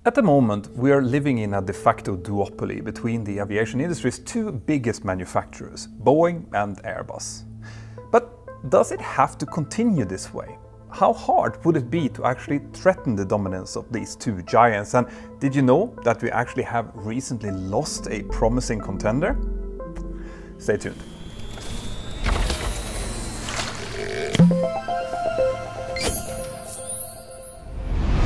At the moment, we are living in a de facto duopoly between the aviation industry's two biggest manufacturers, Boeing and Airbus. But does it have to continue this way? How hard would it be to actually threaten the dominance of these two giants? And did you know that we actually have recently lost a promising contender? Stay tuned.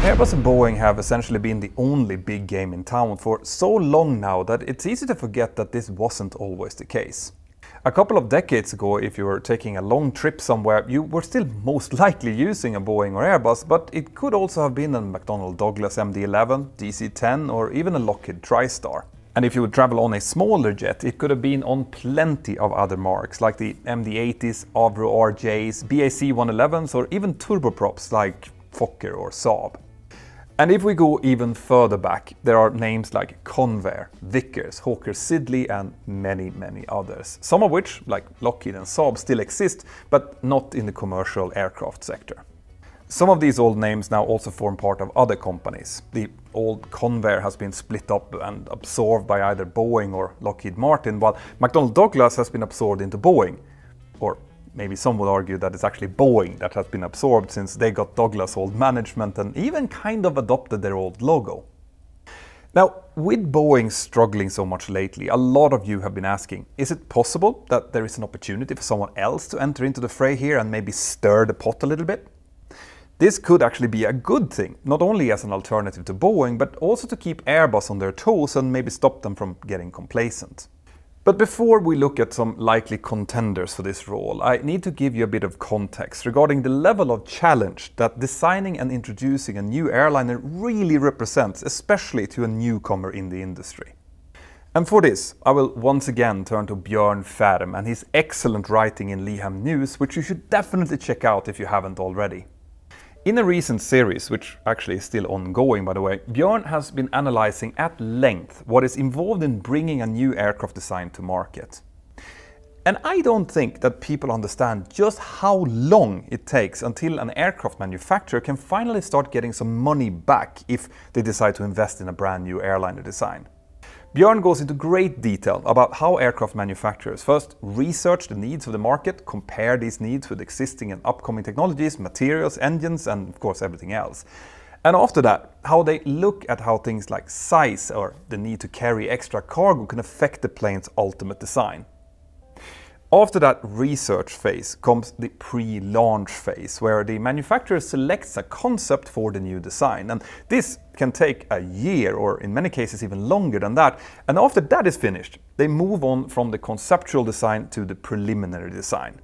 Airbus and Boeing have essentially been the only big game in town for so long now that it's easy to forget that this wasn't always the case. A couple of decades ago, if you were taking a long trip somewhere, you were still most likely using a Boeing or Airbus, but it could also have been a McDonnell Douglas MD-11, DC-10 or even a Lockheed TriStar. And if you would travel on a smaller jet, it could have been on plenty of other marques like the MD-80s, Avro RJs, BAC-111s or even turboprops like Fokker or Saab. And if we go even further back, there are names like Convair, Vickers, Hawker Siddeley and many others. Some of which, like Lockheed and Saab, still exist, but not in the commercial aircraft sector. Some of these old names now also form part of other companies. The old Convair has been split up and absorbed by either Boeing or Lockheed Martin, while McDonnell Douglas has been absorbed into Boeing. Or maybe some would argue that it's actually Boeing that has been absorbed since they got Douglas' old management and even kind of adopted their old logo. Now, with Boeing struggling so much lately, a lot of you have been asking, is it possible that there is an opportunity for someone else to enter into the fray here and maybe stir the pot a little bit? This could actually be a good thing, not only as an alternative to Boeing, but also to keep Airbus on their toes and maybe stop them from getting complacent. But before we look at some likely contenders for this role, I need to give you a bit of context regarding the level of challenge that designing and introducing a new airliner really represents, especially to a newcomer in the industry. And for this, I will once again turn to Björn Färm and his excellent writing in Leham News, which you should definitely check out if you haven't already. In a recent series, which actually is still ongoing by the way, Björn has been analyzing at length what is involved in bringing a new aircraft design to market. And I don't think that people understand just how long it takes until an aircraft manufacturer can finally start getting some money back if they decide to invest in a brand new airliner design. Björn goes into great detail about how aircraft manufacturers first research the needs of the market, compare these needs with existing and upcoming technologies, materials, engines and of course everything else. And after that, how they look at how things like size or the need to carry extra cargo can affect the plane's ultimate design. After that research phase comes the pre-launch phase, where the manufacturer selects a concept for the new design. And this can take a year, or in many cases even longer than that. And after that is finished, they move on from the conceptual design to the preliminary design.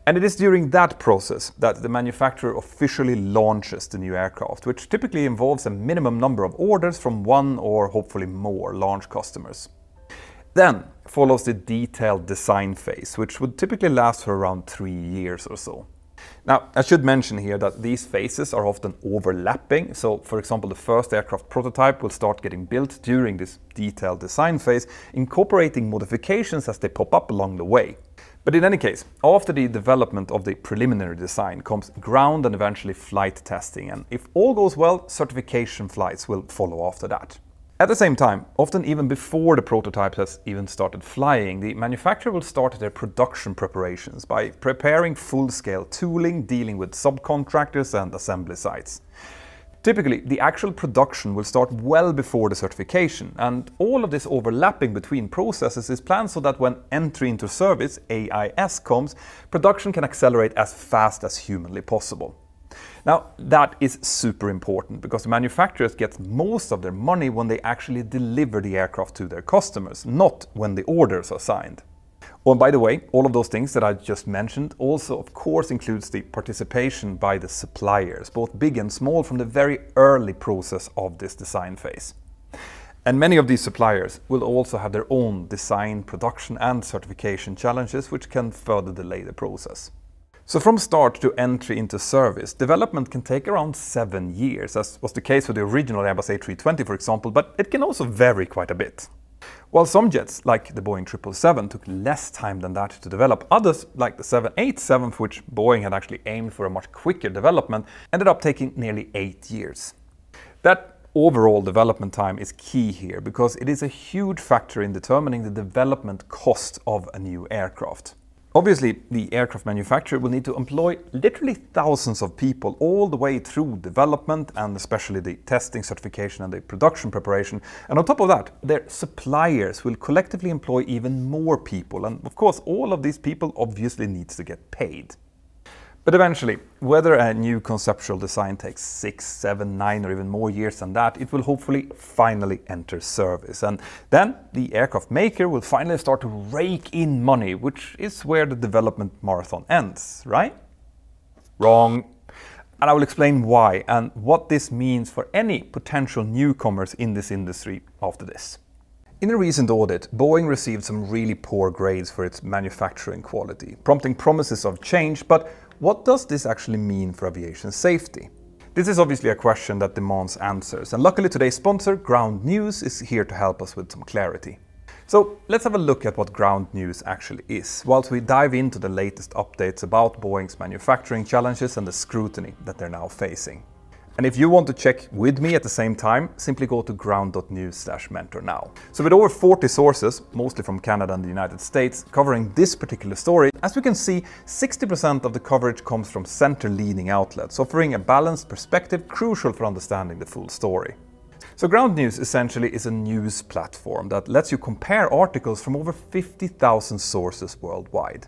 And it is during that process that the manufacturer officially launches the new aircraft, which typically involves a minimum number of orders from one or hopefully more launch customers. Then follows the detailed design phase, which would typically last for around 3 years or so. Now, I should mention here that these phases are often overlapping. So, for example, the first aircraft prototype will start getting built during this detailed design phase, incorporating modifications as they pop up along the way. But in any case, after the development of the preliminary design comes ground and eventually flight testing, and if all goes well, certification flights will follow after that. At the same time, often even before the prototype has even started flying, the manufacturer will start their production preparations by preparing full-scale tooling, dealing with subcontractors and assembly sites. Typically, the actual production will start well before the certification, and all of this overlapping between processes is planned so that when entry into service, AIS, comes, production can accelerate as fast as humanly possible. Now, that is super important because the manufacturers get most of their money when they actually deliver the aircraft to their customers, not when the orders are signed. Oh, and by the way, all of those things that I just mentioned also of course includes the participation by the suppliers, both big and small, from the very early process of this design phase. And many of these suppliers will also have their own design, production and certification challenges which can further delay the process. So from start to entry into service, development can take around 7 years, as was the case with the original Airbus A320 for example, but it can also vary quite a bit. While some jets, like the Boeing 777, took less time than that to develop, others, like the 787, for which Boeing had actually aimed for a much quicker development, ended up taking nearly 8 years. That Overall development time is key here because it is a huge factor in determining the development cost of a new aircraft. Obviously, the aircraft manufacturer will need to employ literally thousands of people all the way through development and especially the testing, certification and the production preparation. And on top of that, their suppliers will collectively employ even more people. And of course, all of these people obviously needs to get paid. But eventually, whether a new conceptual design takes 6, 7, 9 or even more years than that, it will hopefully finally enter service. And then the aircraft maker will finally start to rake in money, which is where the development marathon ends, right? Wrong. And I will explain why and what this means for any potential newcomers in this industry after this. In a recent audit, Boeing received some really poor grades for its manufacturing quality, prompting promises of change, but what does this actually mean for aviation safety? This is obviously a question that demands answers, and luckily today's sponsor, Ground News, is here to help us with some clarity. So let's have a look at what Ground News actually is, whilst we dive into the latest updates about Boeing's manufacturing challenges and the scrutiny that they're now facing. And if you want to check with me at the same time, simply go to ground.news/mentor now. So with over 40 sources, mostly from Canada and the United States, covering this particular story, as we can see, 60% of the coverage comes from center-leaning outlets, offering a balanced perspective crucial for understanding the full story. So Ground News essentially is a news platform that lets you compare articles from over 50,000 sources worldwide.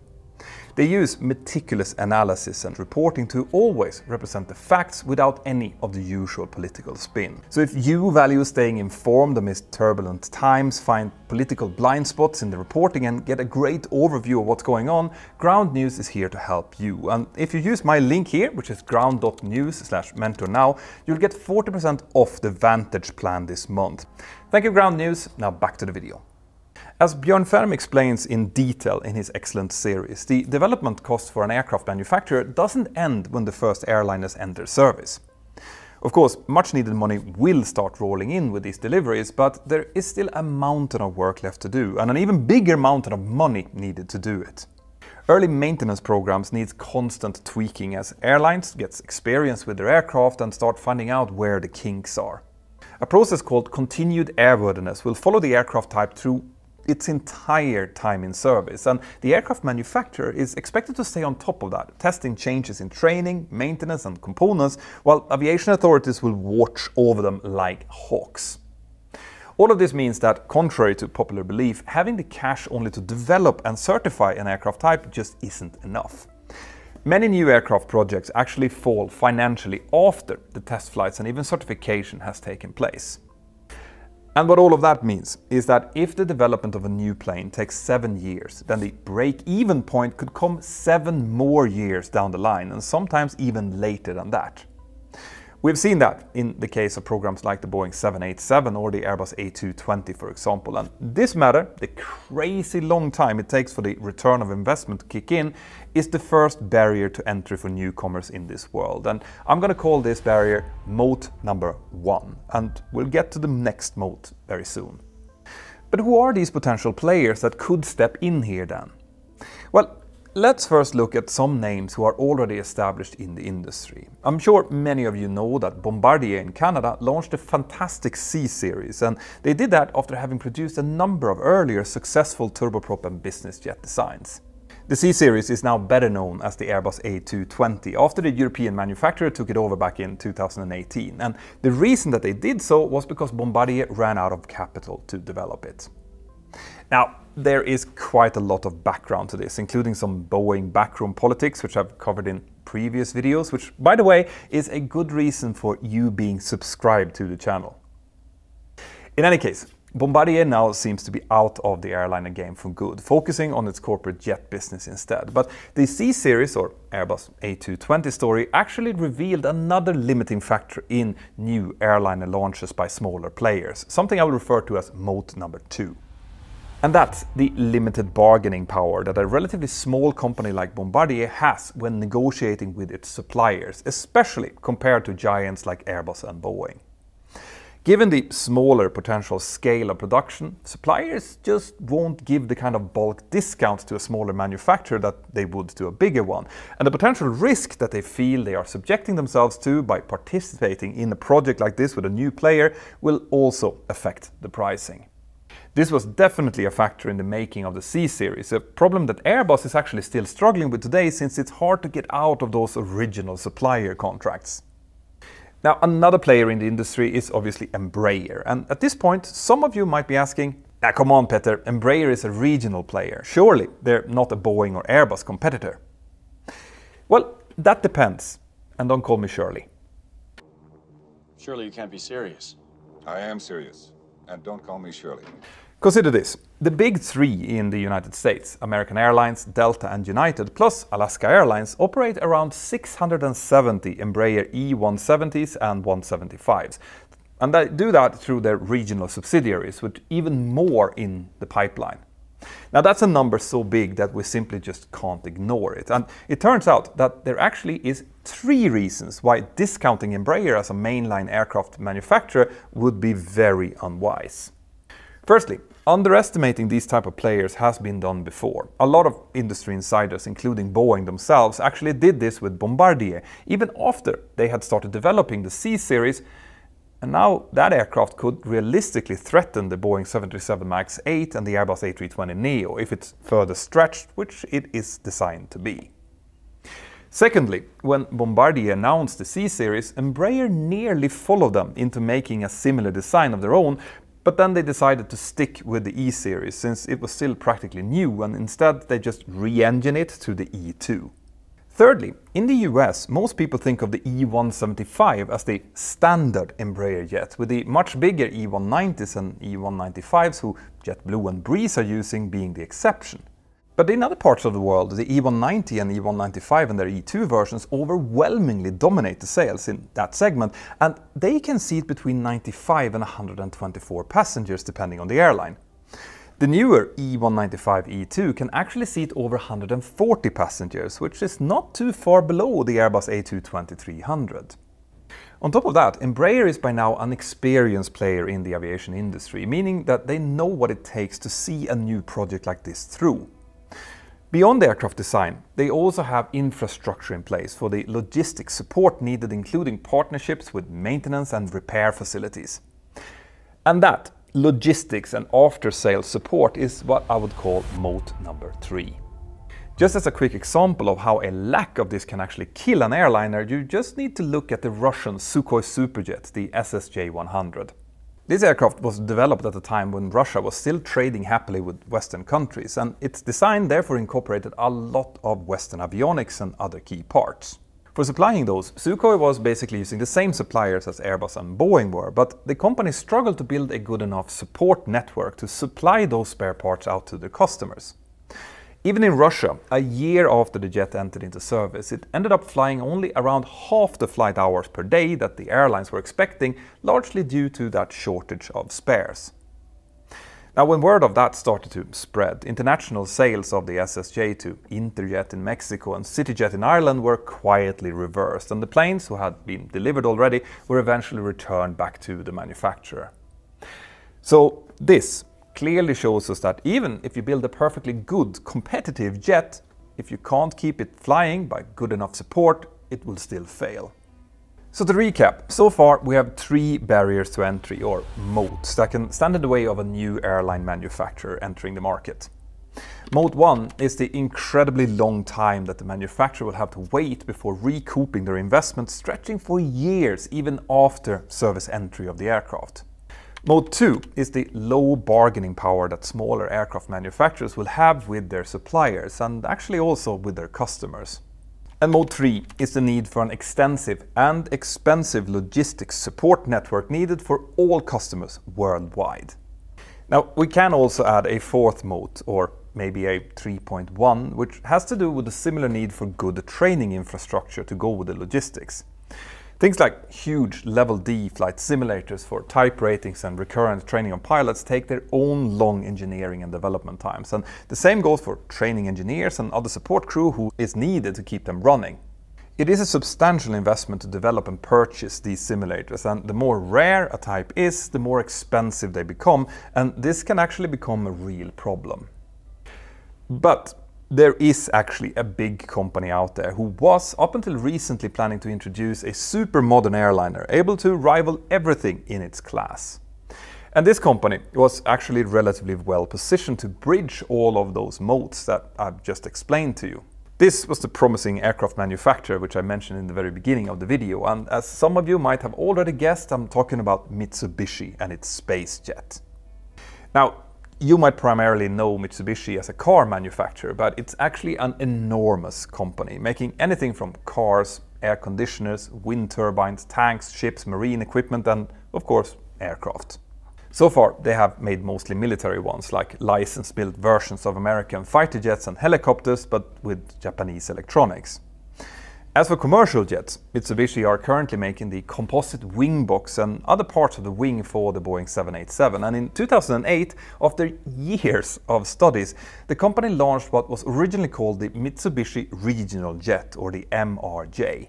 They use meticulous analysis and reporting to always represent the facts without any of the usual political spin. So if you value staying informed amidst turbulent times, find political blind spots in the reporting and get a great overview of what's going on, Ground News is here to help you. And if you use my link here, which is ground.news/mentor now, you'll get 40% off the Vantage plan this month. Thank you, Ground News. Now back to the video. As Björn Ferm explains in detail in his excellent series, the development cost for an aircraft manufacturer doesn't end when the first airliners enter service. Of course, much needed money will start rolling in with these deliveries, but there is still a mountain of work left to do, and an even bigger mountain of money needed to do it. Early maintenance programs need constant tweaking as airlines get experience with their aircraft and start finding out where the kinks are. A process called continued airworthiness will follow the aircraft type through its entire time in service, and the aircraft manufacturer is expected to stay on top of that, testing changes in training, maintenance and components, while aviation authorities will watch over them like hawks. All of this means that, contrary to popular belief, having the cash only to develop and certify an aircraft type just isn't enough. Many new aircraft projects actually fall financially after the test flights and even certification has taken place. And what all of that means is that if the development of a new plane takes 7 years, then the break-even point could come 7 more years down the line, and sometimes even later than that. We've seen that in the case of programs like the Boeing 787 or the Airbus A220, for example. And this matter, the crazy long time it takes for the return of investment to kick in, is the first barrier to entry for newcomers in this world. And I'm going to call this barrier moat number 1. And we'll get to the next moat very soon. But who are these potential players that could step in here then? Well, let's first look at some names who are already established in the industry. I'm sure many of you know that Bombardier in Canada launched a fantastic C series, and they did that after having produced a number of earlier successful turboprop and business jet designs. The C series is now better known as the Airbus A220 after the European manufacturer took it over back in 2018, and the reason that they did so was because Bombardier ran out of capital to develop it. Now, there is quite a lot of background to this, including some Boeing backroom politics, which I've covered in previous videos, which, by the way, is a good reason for you being subscribed to the channel. In any case, Bombardier now seems to be out of the airliner game for good, focusing on its corporate jet business instead. But the C-Series, or Airbus A220 story, actually revealed another limiting factor in new airliner launches by smaller players, something I will refer to as moat number 2. And that's the limited bargaining power that a relatively small company like Bombardier has when negotiating with its suppliers, especially compared to giants like Airbus and Boeing. Given the smaller potential scale of production, suppliers just won't give the kind of bulk discount to a smaller manufacturer that they would to a bigger one, and the potential risk that they feel they are subjecting themselves to by participating in a project like this with a new player will also affect the pricing. This was definitely a factor in the making of the C-Series, a problem that Airbus is actually still struggling with today since it's hard to get out of those original supplier contracts. Now, another player in the industry is obviously Embraer, and at this point some of you might be asking, come on Peter, Embraer is a regional player, surely they're not a Boeing or Airbus competitor. Well, that depends, and don't call me Shirley. Surely you can't be serious. I am serious, and don't call me Shirley. Consider this, the big three in the United States, American Airlines, Delta and United, plus Alaska Airlines, operate around 670 Embraer E170s and 175s. And they do that through their regional subsidiaries, with even more in the pipeline. Now that's a number so big that we simply just can't ignore it. And it turns out that there actually is 3 reasons why discounting Embraer as a mainline aircraft manufacturer would be very unwise. Firstly, underestimating these type of players has been done before. A lot of industry insiders, including Boeing themselves, actually did this with Bombardier, even after they had started developing the C-Series, and now that aircraft could realistically threaten the Boeing 737 MAX 8 and the Airbus A320neo if it's further stretched, which it is designed to be. Secondly, when Bombardier announced the C-Series, Embraer nearly followed them into making a similar design of their own, but then they decided to stick with the E-Series since it was still practically new, and instead they just re-engined it to the E2. Thirdly, in the US, most people think of the E175 as the standard Embraer jet, with the much bigger E190s and E195s who JetBlue and Breeze are using being the exception. But in other parts of the world, the E190 and E195 and their E2 versions overwhelmingly dominate the sales in that segment, and they can seat between 95 and 124 passengers depending on the airline. The newer E195 E2 can actually seat over 140 passengers, which is not too far below the Airbus A220-300. On top of that, Embraer is by now an experienced player in the aviation industry, meaning that they know what it takes to see a new project like this through. Beyond aircraft design, they also have infrastructure in place for the logistics support needed, including partnerships with maintenance and repair facilities. And that logistics and after-sales support is what I would call moat number 3. Just as a quick example of how a lack of this can actually kill an airliner, you just need to look at the Russian Sukhoi Superjet, the SSJ-100. This aircraft was developed at a time when Russia was still trading happily with Western countries, and its design therefore incorporated a lot of Western avionics and other key parts. For supplying those, Sukhoi was basically using the same suppliers as Airbus and Boeing were, but the company struggled to build a good enough support network to supply those spare parts out to their customers. Even in Russia, a year after the jet entered into service, it ended up flying only around half the flight hours per day that the airlines were expecting, largely due to that shortage of spares. Now, when word of that started to spread, international sales of the SSJ to Interjet in Mexico and CityJet in Ireland were quietly reversed, and the planes, who had been delivered already, were eventually returned back to the manufacturer. So this clearly shows us that even if you build a perfectly good, competitive jet, if you can't keep it flying by good enough support, it will still fail. So to recap, so far we have 3 barriers to entry, or moats, that can stand in the way of a new airline manufacturer entering the market. Moat 1 is the incredibly long time that the manufacturer will have to wait before recouping their investment, stretching for years even after service entry of the aircraft. Moat 2 is the low bargaining power that smaller aircraft manufacturers will have with their suppliers, and actually also with their customers. And Moat 3 is the need for an extensive and expensive logistics support network needed for all customers worldwide. Now, we can also add a 4th moat, or maybe a 3.1, which has to do with the similar need for good training infrastructure to go with the logistics. Things like huge Level D flight simulators for type ratings and recurrent training of pilots take their own long engineering and development times, and the same goes for training engineers and other support crew who is needed to keep them running. It is a substantial investment to develop and purchase these simulators, and the more rare a type is, the more expensive they become, and this can actually become a real problem. But there is actually a big company out there who was, up until recently, planning to introduce a super modern airliner able to rival everything in its class. And this company was actually relatively well positioned to bridge all of those moats that I've just explained to you. This was the promising aircraft manufacturer which I mentioned in the very beginning of the video, and as some of you might have already guessed, I'm talking about Mitsubishi and its SpaceJet. Now, you might primarily know Mitsubishi as a car manufacturer, but it's actually an enormous company, making anything from cars, air conditioners, wind turbines, tanks, ships, marine equipment, and of course, aircraft. So far, they have made mostly military ones, like license-built versions of American fighter jets and helicopters, but with Japanese electronics. As for commercial jets, Mitsubishi are currently making the composite wing box and other parts of the wing for the Boeing 787. And in 2008, after years of studies, the company launched what was originally called the Mitsubishi Regional Jet, or the MRJ.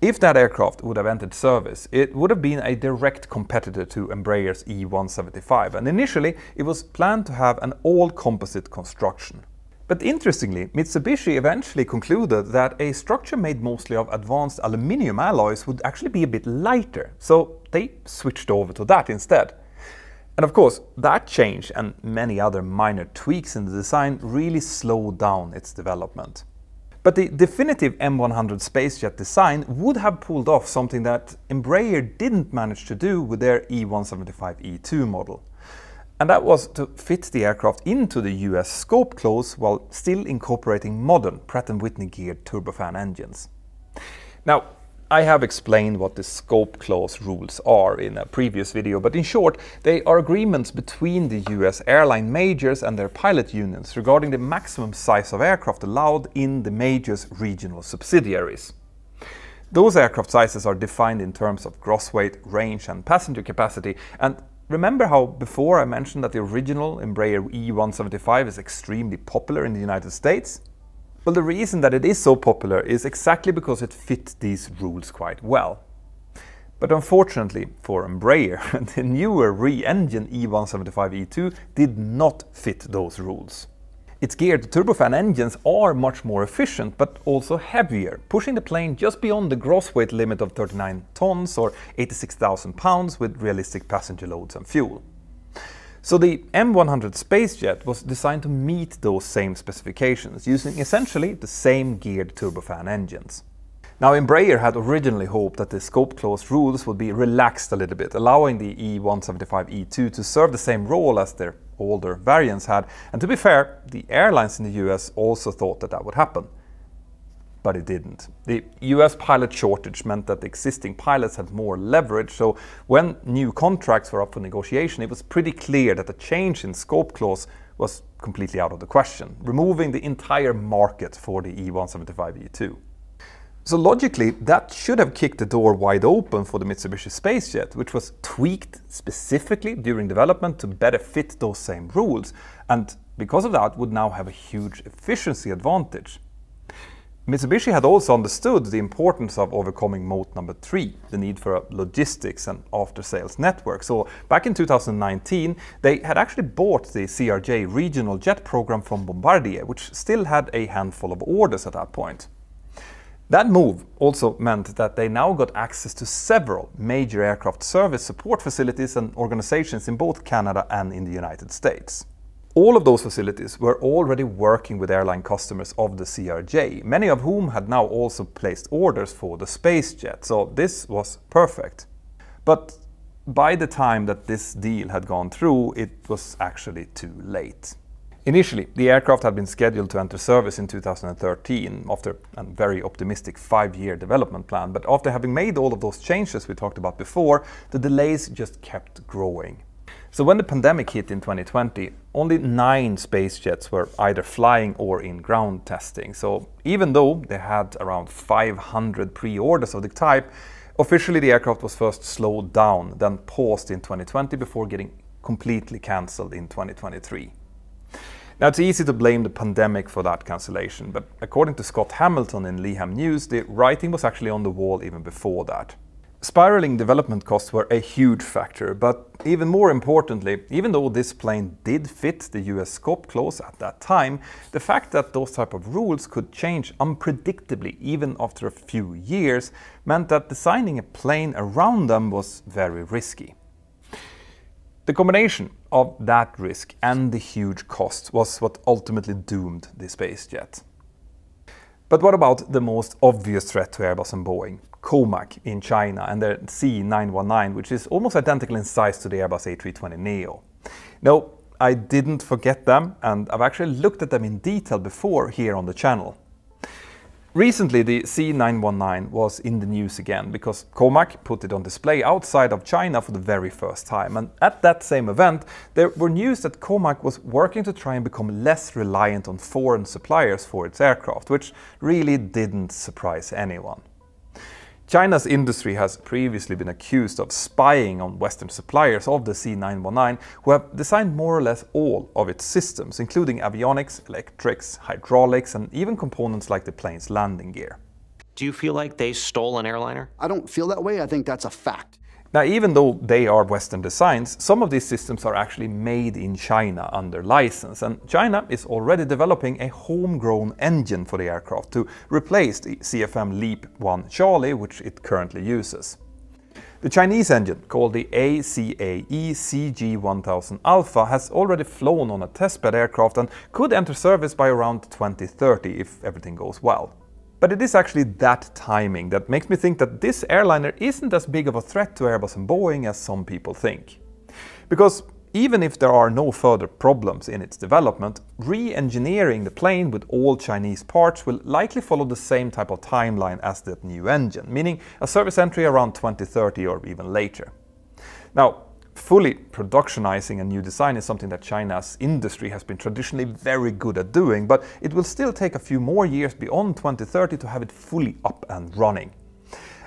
If that aircraft would have entered service, it would have been a direct competitor to Embraer's E175, and initially it was planned to have an all-composite construction. But interestingly, Mitsubishi eventually concluded that a structure made mostly of advanced aluminium alloys would actually be a bit lighter, so they switched over to that instead. And of course, that change and many other minor tweaks in the design really slowed down its development. But the definitive M100 SpaceJet design would have pulled off something that Embraer didn't manage to do with their E175-E2 model. And that was to fit the aircraft into the US scope clause while still incorporating modern Pratt & Whitney geared turbofan engines. Now, I have explained what the scope clause rules are in a previous video, but in short, they are agreements between the US airline majors and their pilot unions regarding the maximum size of aircraft allowed in the majors' regional subsidiaries. Those aircraft sizes are defined in terms of gross weight, range and passenger capacity, and remember how before I mentioned that the original Embraer E175 is extremely popular in the United States? Well, the reason that it is so popular is exactly because it fit these rules quite well. But unfortunately for Embraer, the newer re-engined E175-E2 did not fit those rules. Its geared turbofan engines are much more efficient, but also heavier, pushing the plane just beyond the gross weight limit of 39 tons or 86,000 pounds with realistic passenger loads and fuel. So the M100 SpaceJet was designed to meet those same specifications, using essentially the same geared turbofan engines. Now, Embraer had originally hoped that the scope clause rules would be relaxed a little bit, allowing the E175-E2 to serve the same role as their older variants had, and to be fair, the airlines in the US also thought that that would happen. But it didn't. The US pilot shortage meant that the existing pilots had more leverage, so when new contracts were up for negotiation, it was pretty clear that the change in scope clause was completely out of the question, removing the entire market for the E175-E2. So logically, that should have kicked the door wide open for the Mitsubishi SpaceJet, which was tweaked specifically during development to better fit those same rules, and because of that would now have a huge efficiency advantage. Mitsubishi had also understood the importance of overcoming moat number 3, the need for a logistics and after-sales network. So back in 2019, they had actually bought the CRJ regional jet program from Bombardier, which still had a handful of orders at that point. That move also meant that they now got access to several major aircraft service support facilities and organizations in both Canada and in the United States. All of those facilities were already working with airline customers of the CRJ, many of whom had now also placed orders for the SpaceJet, so this was perfect. But by the time that this deal had gone through, it was actually too late. Initially, the aircraft had been scheduled to enter service in 2013 after a very optimistic 5-year development plan, but after having made all of those changes we talked about before, the delays just kept growing. So when the pandemic hit in 2020, only 9 SpaceJets were either flying or in ground testing. So even though they had around 500 pre-orders of the type, officially the aircraft was first slowed down, then paused in 2020 before getting completely cancelled in 2023. Now, it's easy to blame the pandemic for that cancellation, but according to Scott Hamilton in Leham News, the writing was actually on the wall even before that. Spiraling development costs were a huge factor, but even more importantly, even though this plane did fit the US scope clause at that time, the fact that those type of rules could change unpredictably even after a few years meant that designing a plane around them was very risky. The combination of that risk and the huge cost was what ultimately doomed the space jet. But what about the most obvious threat to Airbus and Boeing? Comac in China and their C919, which is almost identical in size to the Airbus A320neo. No, I didn't forget them, and I've actually looked at them in detail before here on the channel. Recently, the C919 was in the news again because Comac put it on display outside of China for the very first time, and at that same event there were news that Comac was working to try and become less reliant on foreign suppliers for its aircraft, which really didn't surprise anyone. China's industry has previously been accused of spying on Western suppliers of the C919, who have designed more or less all of its systems, including avionics, electrics, hydraulics, and even components like the plane's landing gear. Do you feel like they stole an airliner? I don't feel that way. I think that's a fact. Now, even though they are Western designs, some of these systems are actually made in China under license, and China is already developing a homegrown engine for the aircraft to replace the CFM LEAP 1 Charlie, which it currently uses. The Chinese engine, called the ACAE CG1000 Alpha, has already flown on a testbed aircraft and could enter service by around 2030 if everything goes well. But it is actually that timing that makes me think that this airliner isn't as big of a threat to Airbus and Boeing as some people think. Because even if there are no further problems in its development, re-engineering the plane with all Chinese parts will likely follow the same type of timeline as that new engine, meaning a service entry around 2030 or even later. Now, fully productionizing a new design is something that China's industry has been traditionally very good at doing, but it will still take a few more years beyond 2030 to have it fully up and running.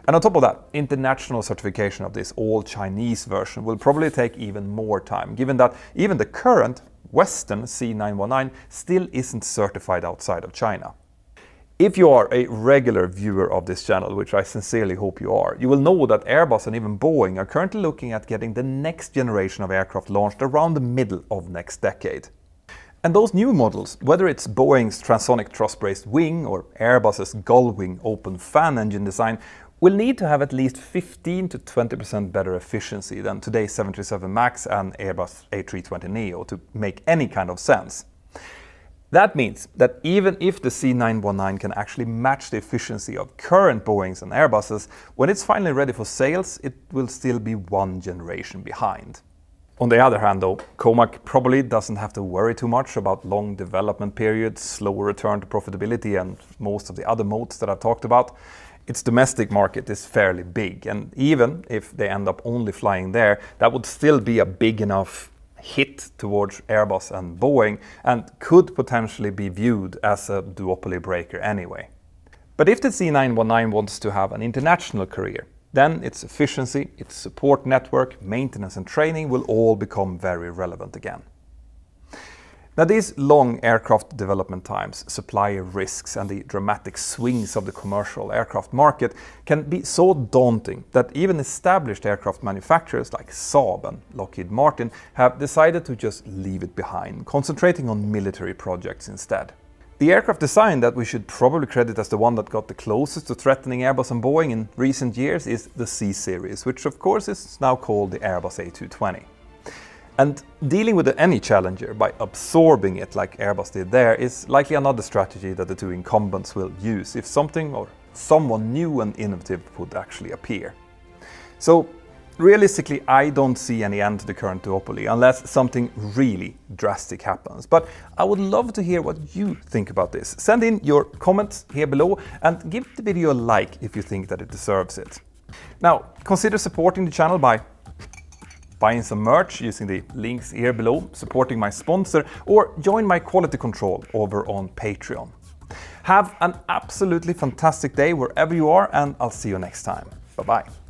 And on top of that, international certification of this all-Chinese version will probably take even more time, given that even the current Western C919 still isn't certified outside of China. If you are a regular viewer of this channel, which I sincerely hope you are, you will know that Airbus and even Boeing are currently looking at getting the next generation of aircraft launched around the middle of next decade. And those new models, whether it's Boeing's transonic truss-braced wing or Airbus's gull-wing open fan engine design, will need to have at least 15 to 20% better efficiency than today's 737 MAX and Airbus A320neo to make any kind of sense. That means that even if the C919 can actually match the efficiency of current Boeings and Airbuses, when it's finally ready for sales, it will still be one generation behind. On the other hand though, Comac probably doesn't have to worry too much about long development periods, slower return to profitability, and most of the other modes that I've talked about. Its domestic market is fairly big, and even if they end up only flying there, that would still be a big enough hit towards Airbus and Boeing and could potentially be viewed as a duopoly breaker anyway. But if the C919 wants to have an international career, then its efficiency, its support network, maintenance and training will all become very relevant again. Now, these long aircraft development times, supplier risks and the dramatic swings of the commercial aircraft market can be so daunting that even established aircraft manufacturers like Saab and Lockheed Martin have decided to just leave it behind, concentrating on military projects instead. The aircraft design that we should probably credit as the one that got the closest to threatening Airbus and Boeing in recent years is the C-Series, which of course is now called the Airbus A220. And dealing with any challenger by absorbing it like Airbus did there is likely another strategy that the two incumbents will use if something or someone new and innovative would actually appear. So realistically, I don't see any end to the current duopoly unless something really drastic happens. But I would love to hear what you think about this. Send in your comments here below and give the video a like if you think that it deserves it. Now, consider supporting the channel by buying some merch using the links here below, supporting my sponsor, or join my quality control over on Patreon. Have an absolutely fantastic day wherever you are, and I'll see you next time. Bye-bye.